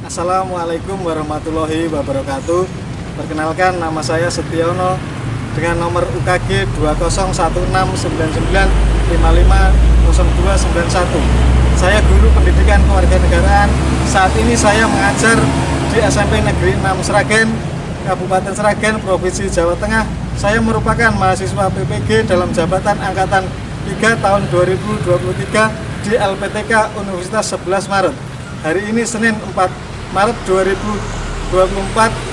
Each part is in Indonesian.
Assalamualaikum warahmatullahi wabarakatuh. Perkenalkan, nama saya Setiono dengan nomor UKG 201699550291. Saya guru pendidikan kewarganegaraan. Saat ini saya mengajar di SMP Negeri 6 Sragen, Kabupaten Sragen, Provinsi Jawa Tengah. Saya merupakan mahasiswa PPG dalam jabatan Angkatan 3 tahun 2023 di LPTK Universitas 11 Maret. Hari ini Senin 4 Maret 2024,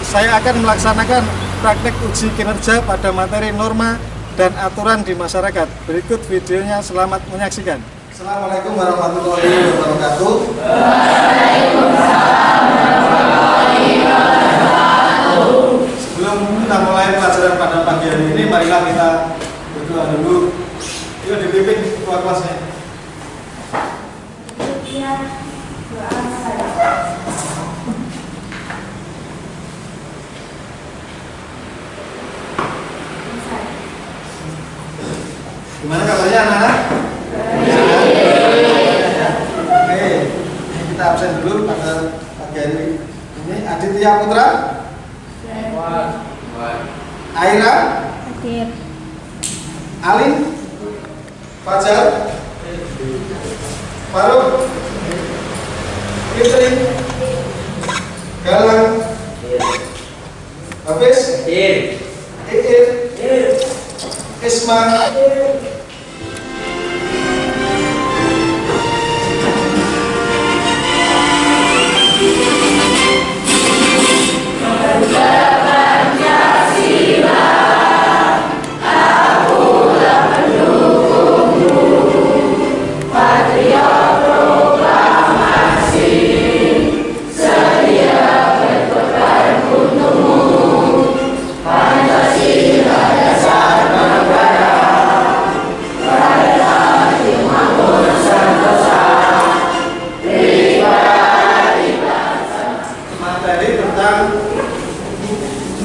saya akan melaksanakan praktek uji kinerja pada materi norma dan aturan di masyarakat. Berikut videonya, selamat menyaksikan. Assalamualaikum warahmatullahi wabarakatuh. Waalaikumsalam warahmatullahi wabarakatuh. Sebelum kita mulai pelajaran pada pagi hari ini, marilah kita berdoa dulu. Yuk dipimpin ketua kelasnya. Gimana kabarnya anak-anak? Oke, kita absen dulu pada pagi hari ini. Aditya Putra, Aira, Alin, Fajar, Faruk, Fitri, Galang, Hafiz, Isma,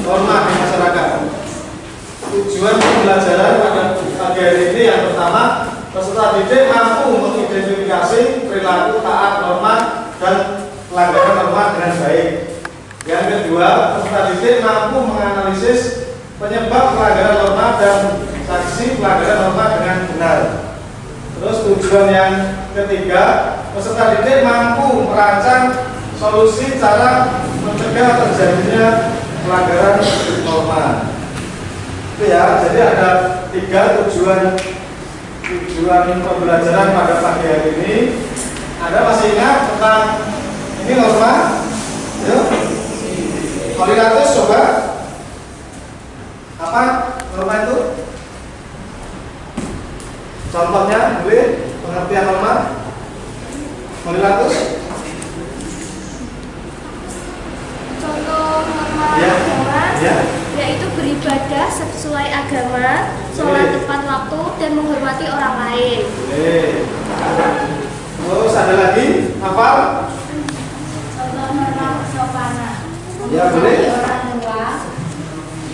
norma di masyarakat. Tujuan pembelajaran pada pagi hari ini yang pertama, peserta didik mampu mengidentifikasi perilaku taat norma dan pelanggaran norma dengan baik. Yang kedua, peserta didik mampu menganalisis penyebab pelanggaran norma dan sanksi pelanggaran norma dengan benar. Terus tujuan yang ketiga, peserta didik mampu merancang solusi cara mencegah terjadinya pelanggaran norma. Itu ya, jadi ada 3 tujuan pembelajaran pada pagi hari ini. Anda masih ingat tentang ini norma? Yuk, Koliratus coba. Apa norma itu? Contohnya, boleh pengertian norma? Koliratus? Contoh norma agama, yaitu beribadah sesuai agama, sholat tepat waktu, dan menghormati orang lain. Terus ada lagi, hafal? Contoh norma kesopanan, Ya, boleh. orang tua,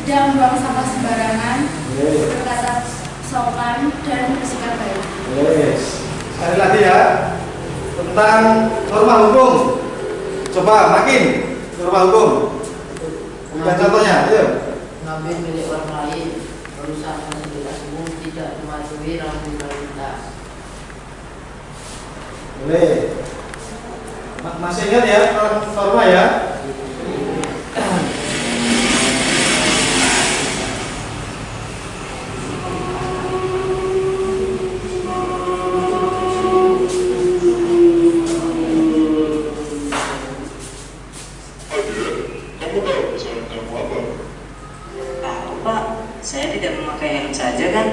tidak membuang sampah sembarangan, berkata sopan, dan bersikap baik. Sekali lagi ya, tentang norma hukum. Coba makin norma hukum. Bukan contohnya, ayo. Mengambil milik orang lain, merusak fasilitas umum, tidak mematuhi rambu lalu lintas. Boleh. Masih ingat ya norma ya? Saya tidak memakai helm saja kan?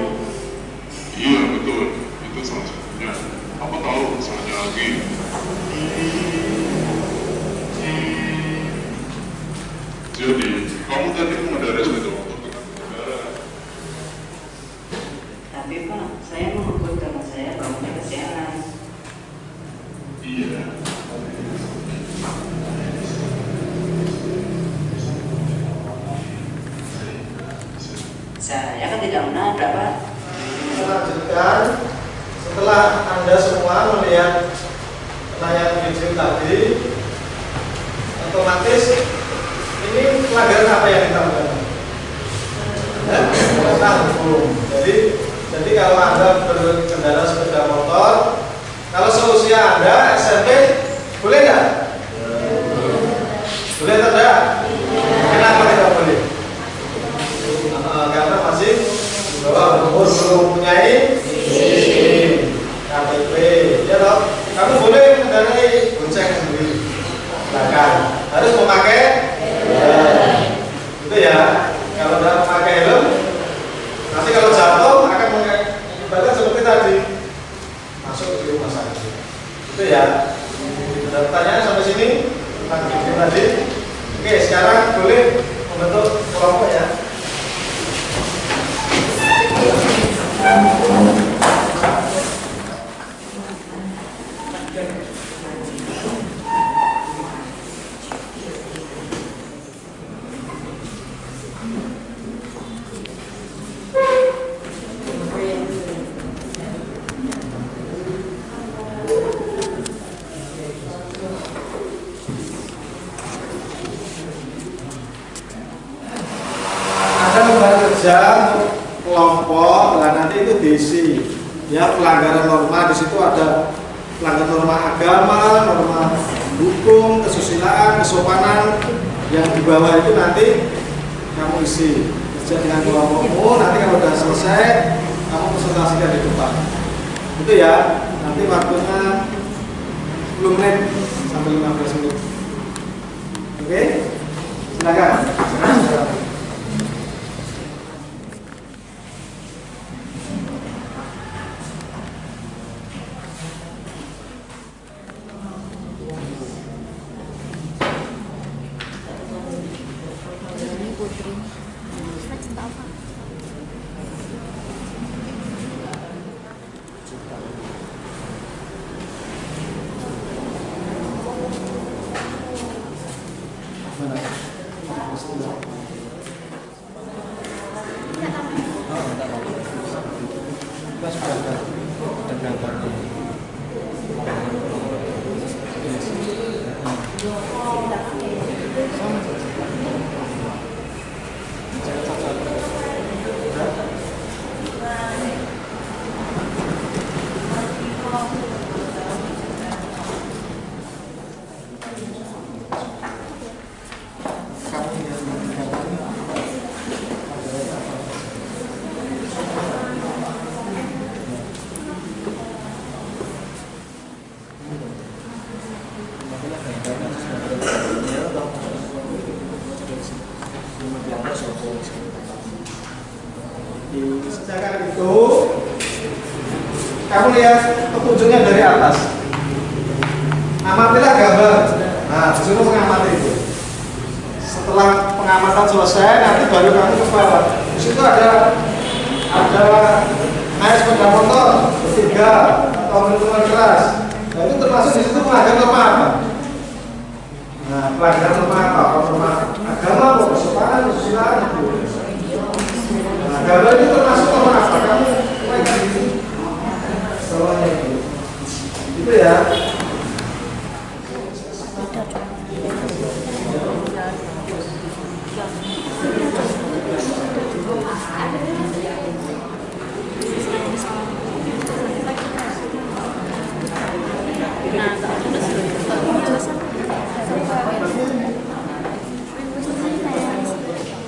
Iya betul, itu salah satunya. Apa tahu misalnya lagi? Jadi, kamu tadi mengendarai sepeda motor dengan pengendara. Tapi Pak, saya mengukur karena saya bangunnya kesiangan. Iya. Saya kan tidak menabrak Pak. Kita lanjutkan. Setelah Anda semua melihat tayangan video tadi, umum. Jadi kalau Anda berkendara sepeda motor, kalau seusia Anda SMP, boleh nggak? Boleh atau tidak? Kenapa tidak boleh? Karena masih umur belum mempunyai SIM, KTP. Ya toh, kamu boleh mengendarai bonceng sendiri. Silakan. Harus memakai helm. Itu ya. Kalau tidak memakai helm, nanti kalau jatuh akan mengakibatkan seperti tadi, masuk di rumah sakit. Itu ya. Ada pertanyaan sampai sini tentang video tadi. Oke, sekarang boleh membentuk kelompok ya. Kerja kelompok, nah nanti itu diisi ya pelanggaran norma. Di situ ada pelanggaran norma agama, norma hukum, kesusilaan, kesopanan. Yang di bawah itu nanti kamu isi kerja dengan kelompokmu. Nanti kalau sudah selesai kamu presentasikan di depan. Itu ya. Nanti waktunya 10 menit sampai 15 menit. Oke, silakan. Sedangkan itu kamu lihat petunjuknya dari atas. Amatilah gambar. Nah, disuruh mengamati itu. Setelah pengamatan selesai, nanti baru kamu ke bawah. Di situ ada naik sepeda motor bertiga atau minuman keras. Nah, itu termasuk di situ pelanggaran norma apa? Nah, pelanggaran norma apa? Norma agama, kesopanan, kesusilaan itu. Nah, gambar itu termasuk norma apa? Kamu pegang ini. Soalnya itu ya.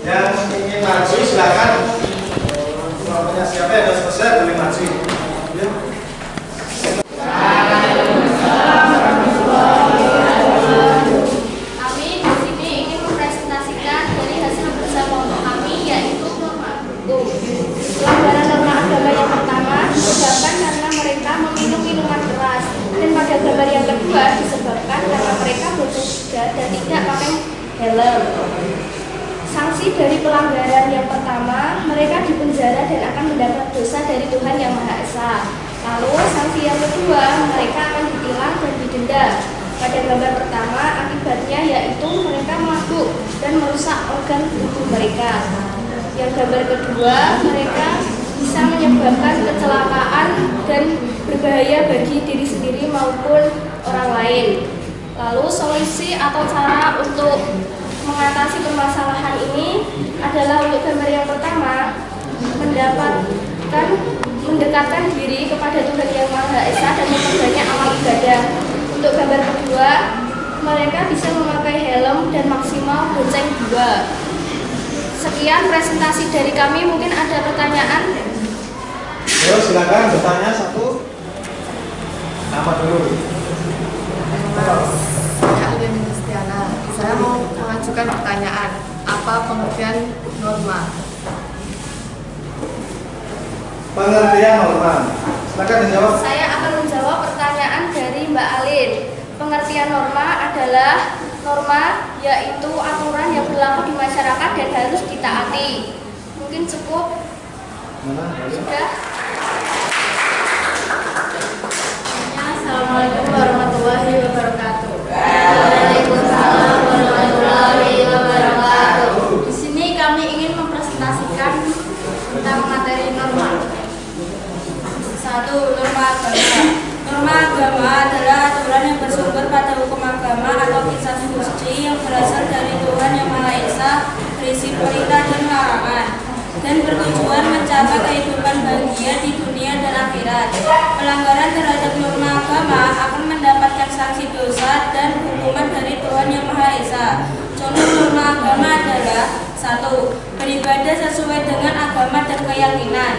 Yang ingin maju silakan. Kelompoknya siapa yang sudah selesai boleh maju. Ya. Kami di sini ingin mempresentasikan dari hasil pemeriksaan kelompok kami, yaitu norma hukum. Pelanggaran norma agama yang pertama disebabkan karena mereka meminum minuman keras, dan pada gambar yang kedua disebabkan karena mereka bersepeda dan tidak pakai helm. Sanksi dari pelanggaran yang pertama, mereka dipenjara dan akan mendapat dosa dari Tuhan Yang Maha Esa. Lalu sanksi yang kedua, mereka akan ditilang dan didenda. Pada gambar pertama, akibatnya yaitu mereka mabuk dan merusak organ tubuh mereka. Yang gambar kedua, mereka bisa menyebabkan kecelakaan dan berbahaya bagi diri sendiri maupun orang lain. Lalu solusi atau cara untuk mengatasi permasalahan ini adalah untuk gambar yang pertama, mendekatkan diri kepada Tuhan Yang Maha Esa dan memperbanyak amal ibadah. Untuk gambar kedua, mereka bisa memakai helm dan maksimal bonceng 2. Sekian presentasi dari kami, mungkin ada pertanyaan? Yo, silakan bertanya satu. Nama dulu. Saya Alin Mustiana. Saya mau mengajukan pertanyaan. Apa pengertian norma? Pengertian norma. Silakan dijawab. Saya akan menjawab pertanyaan dari Mbak Alin. Pengertian norma adalah norma yaitu aturan yang berlaku di masyarakat dan harus ditaati. Mungkin cukup. Sudah. Assalamualaikum warahmatullahi wabarakatuh. Waalaikumsalam warahmatullahi wabarakatuh. Di sini kami ingin mempresentasikan tentang materi norma. 1. Norma agama. Norma agama adalah aturan yang bersumber pada hukum agama atau kisah suci yang berasal dari Tuhan Yang Maha Esa, berisi perintah dan larangan, dan bertujuan mencapai kehidupan bahagia di dunia dan akhirat. Pelanggaran terhadap norma agama akan mendapatkan sanksi dosa dan hukuman dari Tuhan Yang Maha Esa. Contoh norma agama adalah: 1. Beribadah sesuai dengan agama dan keyakinan.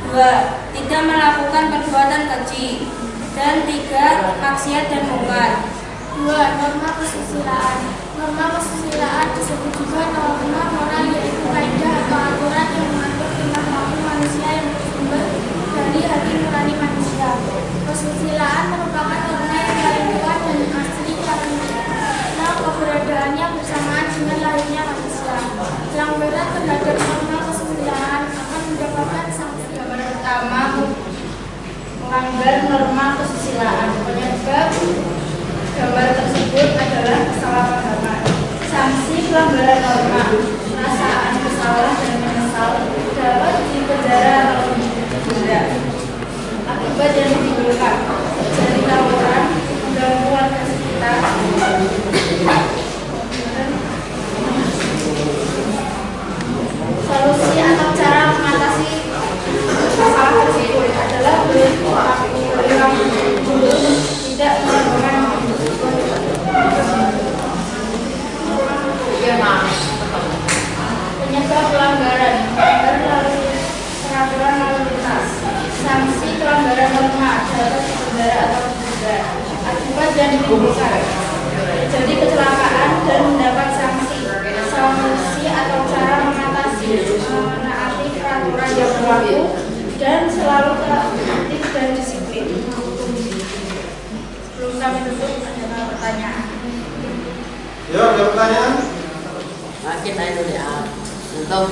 2. Tidak melakukan perbuatan keji. Dan 3. Maksiat dan mungkar. 2. Norma kesusilaan. Norma kesusilaan disebut juga norma moral, yaitu kaidah atau aturan yang mengatur tingkah laku manusia yang bersumber dari hati nurani manusia. Kesusilaan merupakan norma yang paling kuat dan asli karena keberadaannya bersamaan dengan lahirnya manusia. Pelanggaran terhadap norma kesusilaan akan mendapatkan sanksi. Yang pertama, melanggar norma kesusilaan. Penyebab gambar tersebut adalah kesalahpahaman. Sanksi pelanggaran norma: perasaan bersalah dan menyesal, dapat dipenjara atau didenda. Akibat yang ditimbulkan: terjadi tawuran, mengganggu warga sekitar. Solusi atau cara mengatasi masalah tersebut adalah Tidak melakukan penyebab pelanggaran peraturan lalu lintas. Sanksi pelanggaran norma dapat dipenjara atau didenda. Akibat yang ditimbulkan: terjadi kecelakaan dan mendapat sanksi. Solusi atau cara mengatasi: menaati peraturan yang berlaku dan selalu tertib dan disiplin. Sebelum kami tutup, ada pertanyaan. Yo, ada pertanyaan? Kita itu ya untuk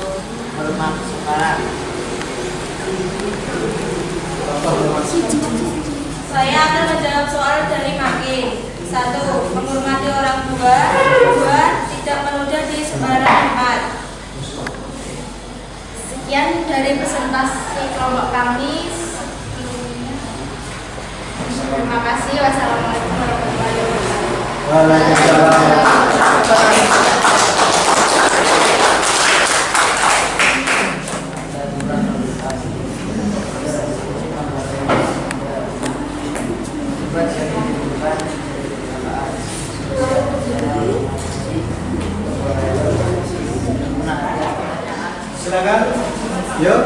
norma kesukaran. Saya akan menjawab soal dari Makin. 1. Menghormati orang tua. 2. Tidak meludah di sembarang tempat. Sekian dari presentasi kelompok kami. Terima kasih. Wassalamualaikum warahmatullahi wabarakatuh. Waalaikumsalam. Silakan. Yo.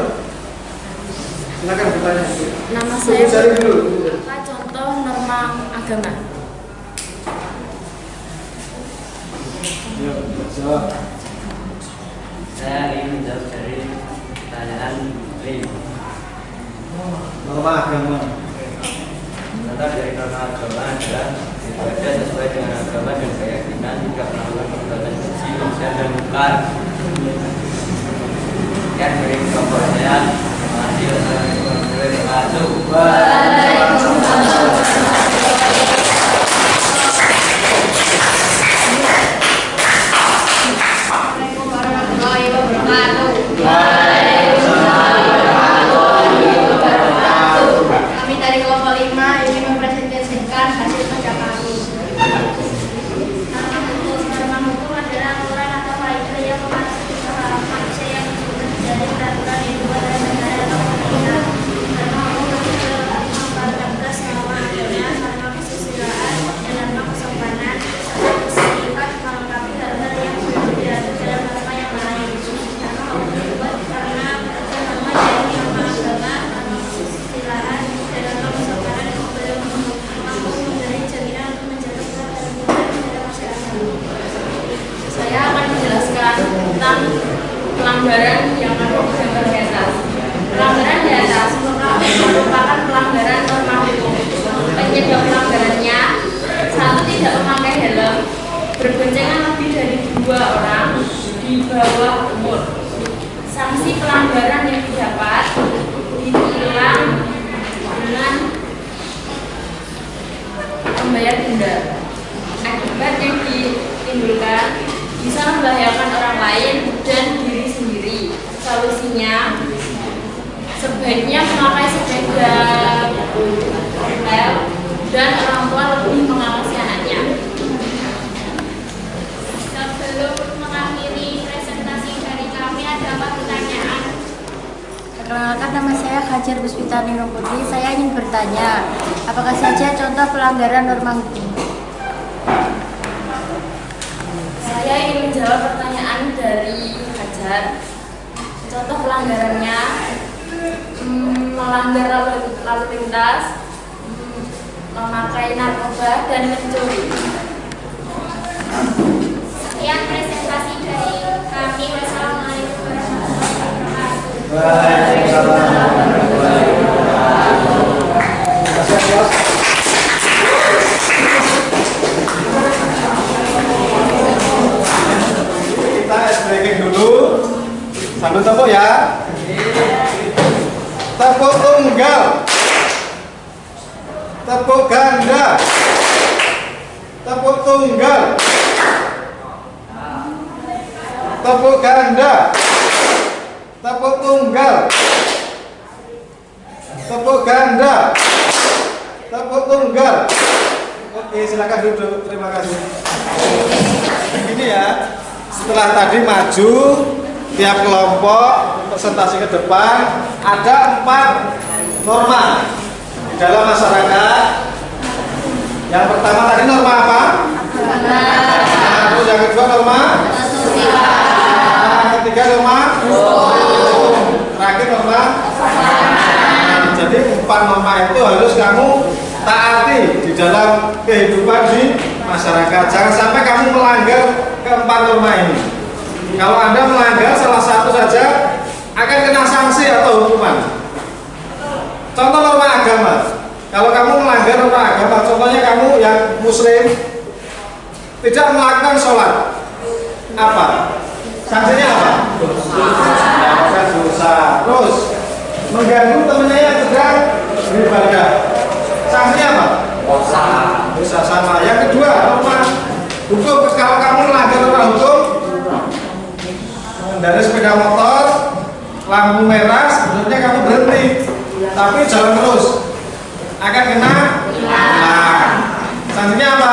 Silakan bertanya. Nama Tunggu cari dulu. apa contoh norma agama? Yo, jawab. Saya ingin menjawab dari pertanyaan Lim. Norma agama. Contoh dari norma agama adalah beribadah sesuai dengan agama dan keyakinan, tidak melakukan perbuatan keji, maksiat dan mungkar. Sekian dari kelompok saya. Terima kasih. Wassalamualaikum warahmatullahi wabarakatuh. Assalamualaikum warahmatullahi wabarakatuh. Kami dari kelompok 5 ingin mempresentasikan hasil kerja kami. Norma hukum adalah aturan atau kaidah yang mengatur manusia yang dari peraturan yang dibuat oleh tentang pelanggaran yang ada di gambar di atas. Pelanggaran di atas merupakan pelanggaran norma hukum. Penyebab pelanggarannya: 1. Tidak memakai helm, berboncengan lebih dari 2 orang di bawah umur. Sanksi pelanggaran yang didapat ditilang dengan membayar denda. Akibat yang ditimbulkan bisa membahayakan orang lain dan diri sendiri. Solusinya, sebaiknya memakai sepeda rel dan orang tua lebih mengawasi anaknya. Sebelum mengakhiri presentasi dari kami, ada apa pertanyaan? Perkenalkan, nama saya Hajar Puspita Nino Putri. Saya ingin bertanya, apakah saja contoh pelanggaran norma hukum? Saya ingin menjawab pertanyaan dari Hajar. Contoh pelanggarannya: melanggar lalu lintas, memakai narkoba, dan mencuri. Sekian presentasi dari kami. Wassalamualaikum warahmatullahi wabarakatuh. Waalaikumsalam warahmatullahi wabarakatuh. Kita breaking dulu sambil tepuk ya. Tepuk tunggal, tepuk ganda, tepuk tunggal, tepuk ganda, tepuk tunggal, tepuk ganda, tepuk tunggal. Oke, silakan duduk. Terima kasih. Ini ya, setelah tadi maju tiap kelompok presentasi ke depan, ada 4 norma di dalam masyarakat. Yang pertama tadi norma apa? Terus yang kedua norma? Yang ketiga norma? Terakhir norma? Jadi 4 norma itu harus kamu taati di dalam kehidupan di masyarakat. Jangan sampai kamu melanggar ke-4 norma ini. Kalau Anda melanggar salah satu saja akan kena sanksi atau hukuman. Contoh norma agama. Kalau kamu melanggar norma agama, contohnya kamu yang muslim tidak melakukan sholat, apa? Sanksinya apa? Dosa. Terus mengganggu temannya yang sedang beribadah, sanksinya apa? Dosa sama. Yang kedua, norma hukum. Kalau kamu melanggar norma hukum, dari sepeda motor, lampu merah, sebenarnya kamu berhenti, tapi jalan terus, akan kena tilang. Sanksinya apa?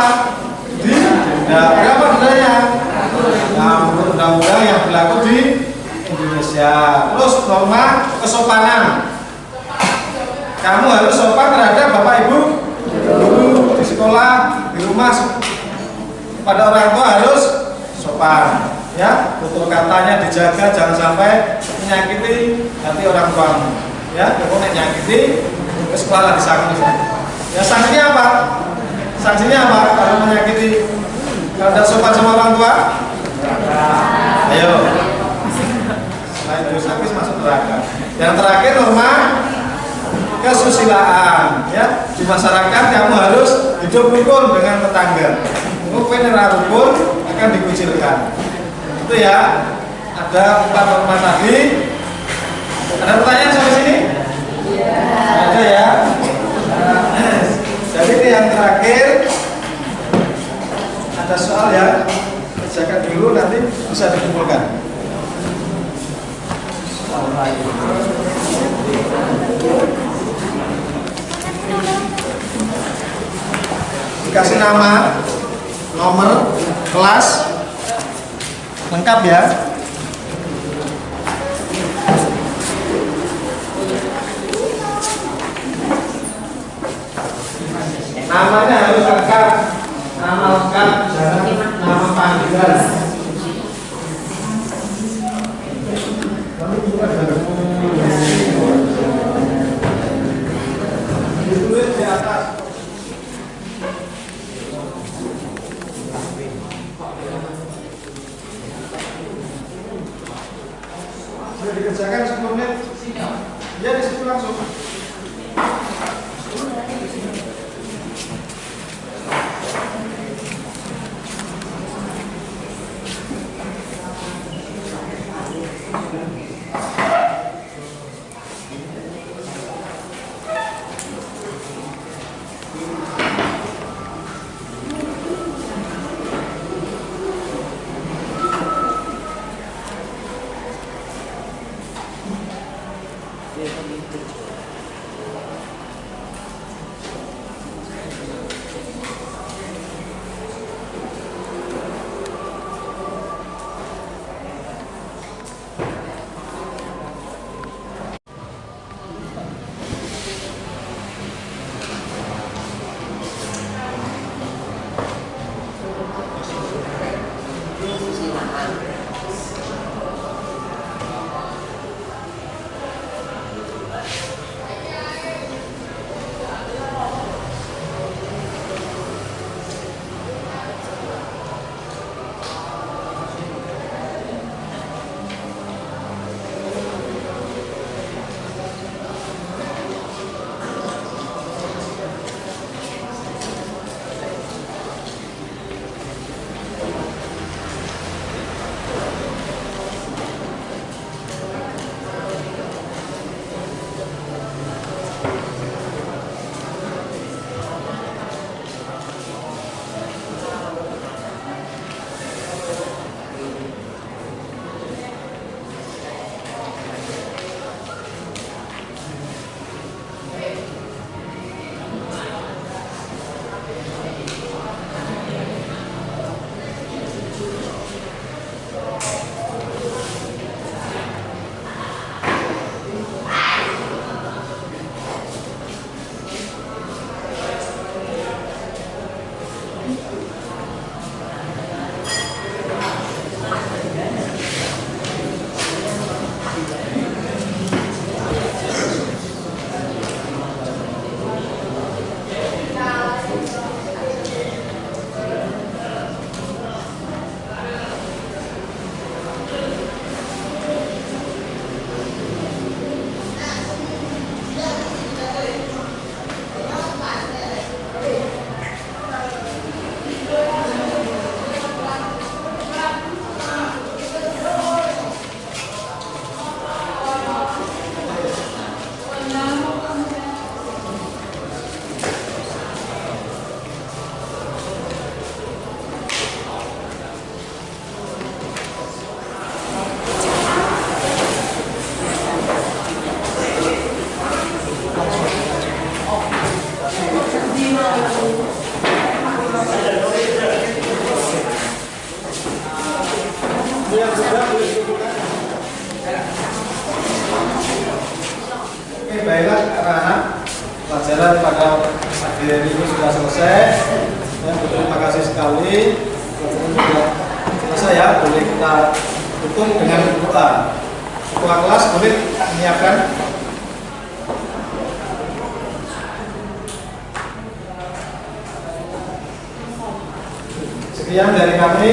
Denda. Berapa dendanya? Menurut undang-undang yang berlaku di Indonesia. Terus norma kesopanan. Kamu harus sopan terhadap bapak ibu, guru, di sekolah, di rumah, pada orang tua harus sopan. Ya, tutur katanya dijaga, jangan sampai menyakiti hati orang tuamu. Ya, kalau menyakiti, ke sekolah disangsi. Ya, sanksinya apa? Sanksinya apa? Kalau menyakiti, kalau tidak sopan sama orang tua, ayo. Selain dosa masuk neraka. Yang terakhir norma kesusilaan. Ya, di masyarakat kamu harus hidup rukun dengan tetangga. Rukun rukun akan dikucilkan. Itu ya, ada 4 norma tadi. Ada pertanyaan sampai sini? Iya. Ada ya. Jadi ini yang terakhir, ada soal ya, kerjakan dulu nanti bisa dikumpulkan. Dikasih nama, nomor, kelas, lengkap ya. Namanya harus lengkap, nama lengkap, jangan nama panggilan. Ditulis di atas. Boleh dikerjakan 10 menit? Ya, di situ langsung. Oke, baiklah anak-anak, pelajaran pada pagi hari ini sudah selesai. Ya, terima kasih sekali. Sudah selesai ya, boleh kita tutup dengan doa. Ketua kelas boleh menyiapkan. Sekian dari kami.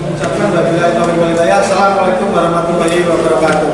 Mengucapkan wabillahi taufiq wal hidayah. Assalamualaikum warahmatullahi wabarakatuh.